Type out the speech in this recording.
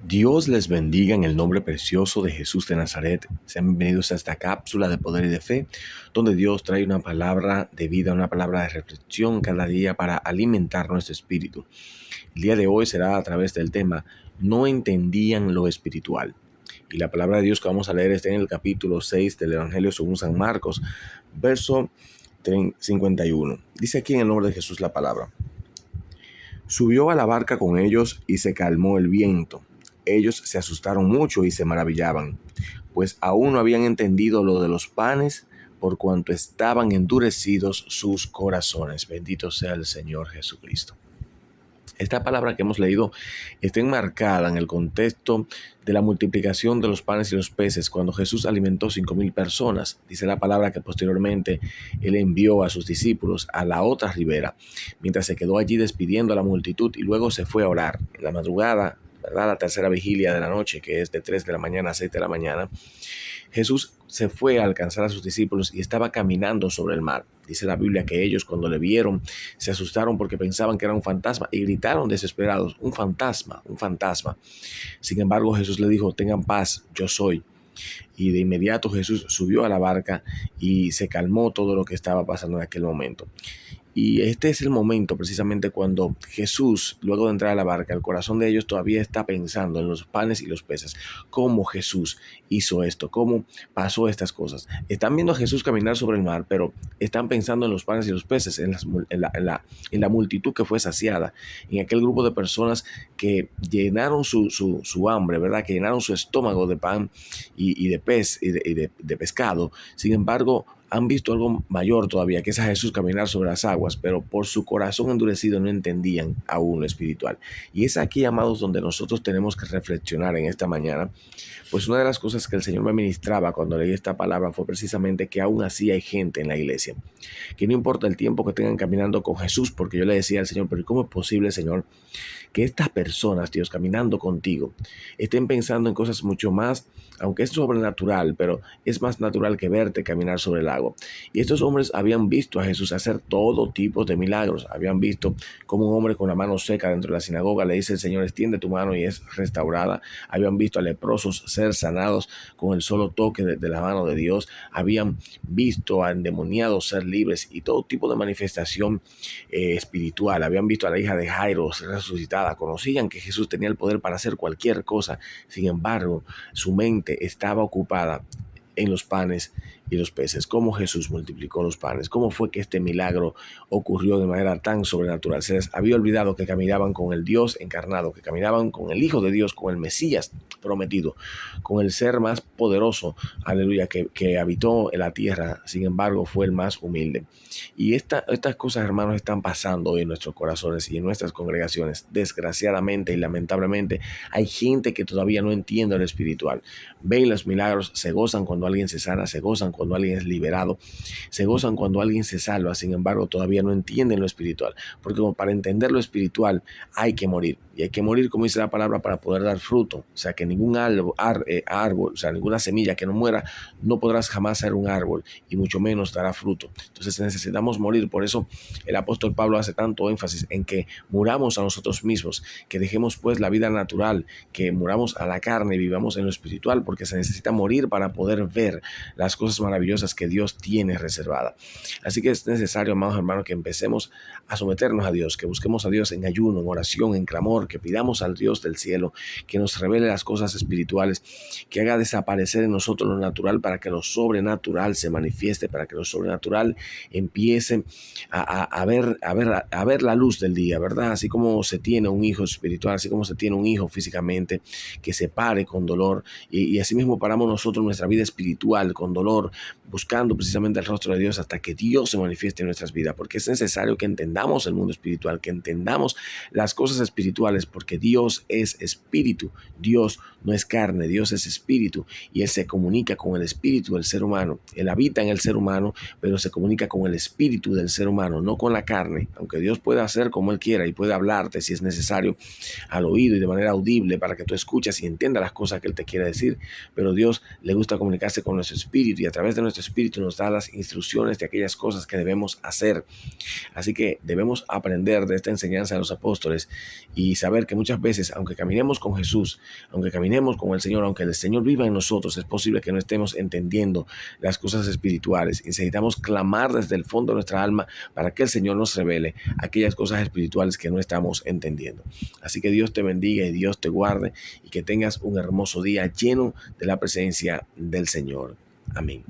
Dios les bendiga en el nombre precioso de Jesús de Nazaret. Sean bienvenidos a esta cápsula de poder y de fe, donde Dios trae una palabra de vida, una palabra de reflexión cada día para alimentar nuestro espíritu. El día de hoy será a través del tema "No entendían lo espiritual". Y la palabra de Dios que vamos a leer está en el capítulo 6 del Evangelio según San Marcos, verso 51. Dice aquí en el nombre de Jesús la palabra: Subió a la barca con ellos y se calmó el viento. Ellos se asustaron mucho y se maravillaban, pues aún no habían entendido lo de los panes, por cuanto estaban endurecidos sus corazones. Bendito sea el Señor Jesucristo. Esta palabra que hemos leído está enmarcada en el contexto de la multiplicación de los panes y los peces, cuando Jesús alimentó 5,000 personas. Dice la palabra que posteriormente Él envió a sus discípulos a la otra ribera, mientras se quedó allí despidiendo a la multitud y luego se fue a orar. En la madrugada, ¿verdad?, la tercera vigilia de la noche, que es de 3 de la mañana a 6 de la mañana, Jesús se fue a alcanzar a sus discípulos y estaba caminando sobre el mar. Dice la Biblia que ellos, cuando le vieron, se asustaron porque pensaban que era un fantasma y gritaron desesperados: un fantasma, un fantasma. Sin embargo, Jesús le dijo: tengan paz, yo soy. Y de inmediato Jesús subió a la barca y se calmó todo lo que estaba pasando en aquel momento. Y este es el momento precisamente cuando Jesús, luego de entrar a la barca, el corazón de ellos todavía está pensando en los panes y los peces. ¿Cómo Jesús hizo esto? ¿Cómo pasó estas cosas? Están viendo a Jesús caminar sobre el mar, pero están pensando en los panes y los peces, en la multitud que fue saciada, en aquel grupo de personas que llenaron su hambre, ¿verdad? Que llenaron su estómago de pan y de pez y de pescado. Sin embargo, han visto algo mayor todavía, que es a Jesús caminar sobre las aguas, pero por su corazón endurecido no entendían aún lo espiritual. Y es aquí, amados, donde nosotros tenemos que reflexionar en esta mañana. Pues una de las cosas que el Señor me ministraba cuando leí esta palabra fue precisamente que aún así hay gente en la iglesia, que no importa el tiempo que tengan caminando con Jesús, porque yo le decía al Señor: pero ¿cómo es posible, Señor, que estas personas, Dios, caminando contigo, estén pensando en cosas mucho más, aunque es sobrenatural, pero es más natural que verte caminar sobre el agua? Y estos hombres habían visto a Jesús hacer todo tipo de milagros. Habían visto como un hombre con la mano seca dentro de la sinagoga le dice el Señor: extiende tu mano, y es restaurada. Habían visto a leprosos ser sanados con el solo toque de la mano de Dios. Habían visto a endemoniados ser libres y todo tipo de manifestación espiritual. Habían visto a la hija de Jairo ser resucitada. Conocían que Jesús tenía el poder para hacer cualquier cosa. Sin embargo, su mente estaba ocupada en los panes y los peces. ¿Cómo Jesús multiplicó los panes? ¿Cómo fue que este milagro ocurrió de manera tan sobrenatural? Se les había olvidado que caminaban con el Dios encarnado, que caminaban con el Hijo de Dios, con el Mesías prometido, con el ser más poderoso, aleluya, que habitó en la tierra. Sin embargo, fue el más humilde. Y estas cosas, hermanos, están pasando hoy en nuestros corazones y en nuestras congregaciones. Desgraciadamente y lamentablemente, hay gente que todavía no entiende lo espiritual. Ven los milagros, se gozan cuando alguien se sana, se gozan cuando alguien es liberado, se gozan cuando alguien se salva. Sin embargo, todavía no entienden lo espiritual, porque como para entender lo espiritual hay que morir. Y hay que morir, como dice la palabra, para poder dar fruto. O sea, que ningún árbol, o sea, ninguna semilla que no muera, no podrás jamás ser un árbol, y mucho menos dará fruto. Entonces necesitamos morir. Por eso el apóstol Pablo hace tanto énfasis en que muramos a nosotros mismos, que dejemos pues la vida natural, que muramos a la carne y vivamos en lo espiritual, porque se necesita morir para poder ver las cosas maravillosas que Dios tiene reservadas. Así que es necesario, amados hermanos, que empecemos a someternos a Dios, que busquemos a Dios en ayuno, en oración, en clamor, que pidamos al Dios del cielo que nos revele las cosas espirituales, que haga desaparecer en nosotros lo natural para que lo sobrenatural se manifieste, para que lo sobrenatural empiece a ver la luz del día, ¿verdad? Así como se tiene un hijo espiritual, así como se tiene un hijo físicamente que se pare con dolor, y así mismo paramos nosotros nuestra vida espiritual con dolor, buscando precisamente el rostro de Dios hasta que Dios se manifieste en nuestras vidas, porque es necesario que entendamos el mundo espiritual, que entendamos las cosas espirituales, porque Dios es espíritu. Dios no es carne, Dios es espíritu, y Él se comunica con el espíritu del ser humano. Él habita en el ser humano, pero se comunica con el espíritu del ser humano, no con la carne. Aunque Dios pueda hacer como Él quiera y puede hablarte si es necesario al oído y de manera audible para que tú escuches y entiendas las cosas que Él te quiere decir, pero Dios le gusta comunicarse con nuestro espíritu, y a través través de nuestro Espíritu nos da las instrucciones de aquellas cosas que debemos hacer. Así que debemos aprender de esta enseñanza de los apóstoles y saber que muchas veces, aunque caminemos con Jesús, aunque caminemos con el Señor, aunque el Señor viva en nosotros, es posible que no estemos entendiendo las cosas espirituales. Y necesitamos clamar desde el fondo de nuestra alma para que el Señor nos revele aquellas cosas espirituales que no estamos entendiendo. Así que Dios te bendiga y Dios te guarde y que tengas un hermoso día lleno de la presencia del Señor. Amén.